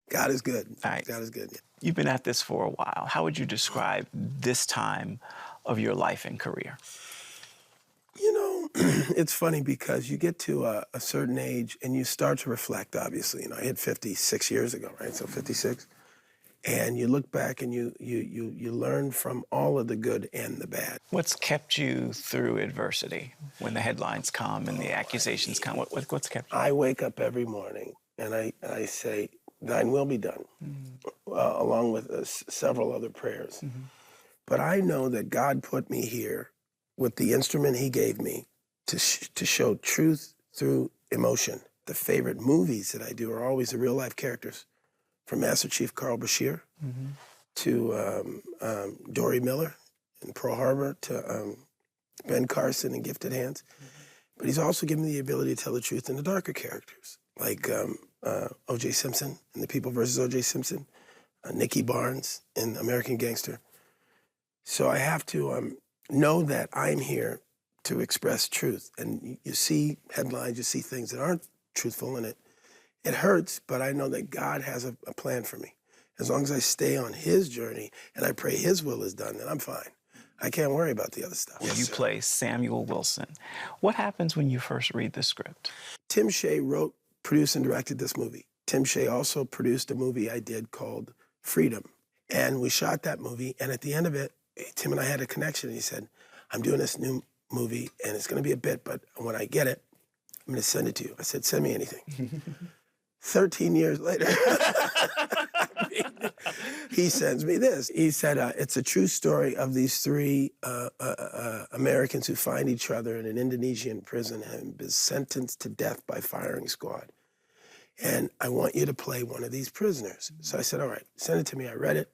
God is good. All right. God is good. Yeah. You've been at this for a while. How would you describe this time of your life and career? You know, it's funny because you get to a certain age and you start to reflect, obviously. You know, I hit 56 years ago, right? So 56. And you look back and you learn from all of the good and the bad. What's kept you through adversity when the headlines come and the accusations come? What's kept you? I wake up every morning and I say, thine will be done, along with several other prayers. But I know that God put me here with the instrument he gave me to show truth through emotion. The favorite movies that I do are always the real life characters, from Master Chief Carl Bashir to Dory Miller in Pearl Harbor to Ben Carson in Gifted Hands. But he's also given me the ability to tell the truth in the darker characters, like O.J. Simpson in The People versus O.J. Simpson, Nicky Barnes in American Gangster. So I have to know that I'm here to express truth. And you see headlines, you see things that aren't truthful, and it hurts, but I know that God has a plan for me. As long as I stay on his journey and I pray his will is done, then I'm fine. I can't worry about the other stuff. You play Samuel Wilson. What happens when you first read the script? Tim Shea wrote, produced, and directed this movie. Tim Shea also produced a movie I did called Freedom. And we shot that movie, and at the end of it, Tim and I had a connection, and he said, I'm doing this new movie, and it's gonna be a bit, but when I get it, I'm gonna send it to you. I said, send me anything. 13 years later, he sends me this. He said, it's a true story of these three Americans who find each other in an Indonesian prison and have been sentenced to death by firing squad. And I want you to play one of these prisoners. So I said, all right, send it to me. I read it.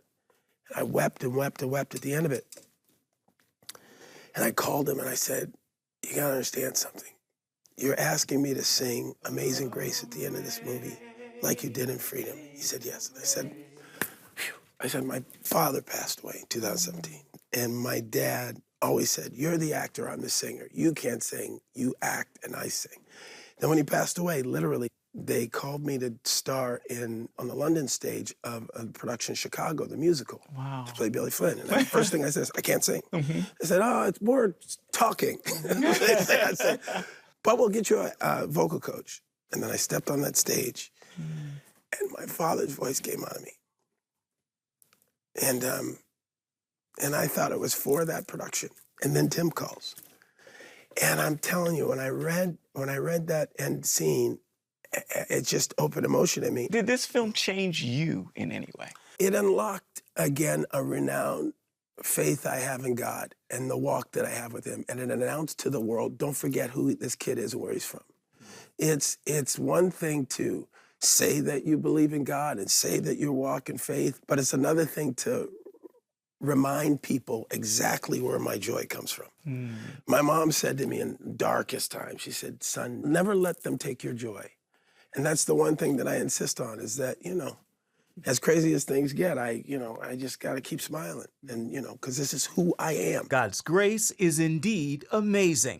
And I wept and wept and wept at the end of it. And I called him and I said, you gotta understand something. You're asking me to sing Amazing Grace at the end of this movie like you did in Freedom. He said, yes. And I said, phew. I said, my father passed away in 2017. And my dad always said, you're the actor, I'm the singer. You can't sing, you act and I sing. Then when he passed away, literally, they called me to star on the London stage of a production Chicago, the musical. Wow. To play Billy Flynn. And the first thing I said is, I can't sing. I said, oh, it's more talking. I said, but we'll get you a vocal coach. And then I stepped on that stage, and my father's voice came out of me. And I thought it was for that production. And then Tim calls. And I'm telling you, when I read that end scene, it just opened emotion in me. Did this film change you in any way? It unlocked, again, a renowned faith I have in God and the walk that I have with him. And it announced to the world, don't forget who this kid is and where he's from. It's one thing to say that you believe in God and say that you walk in faith, but it's another thing to remind people exactly where my joy comes from. My mom said to me in darkest times, she said, son, never let them take your joy. And that's the one thing that I insist on is that, you know, as crazy as things get, I just got to keep smiling and, because this is who I am. God's grace is indeed amazing.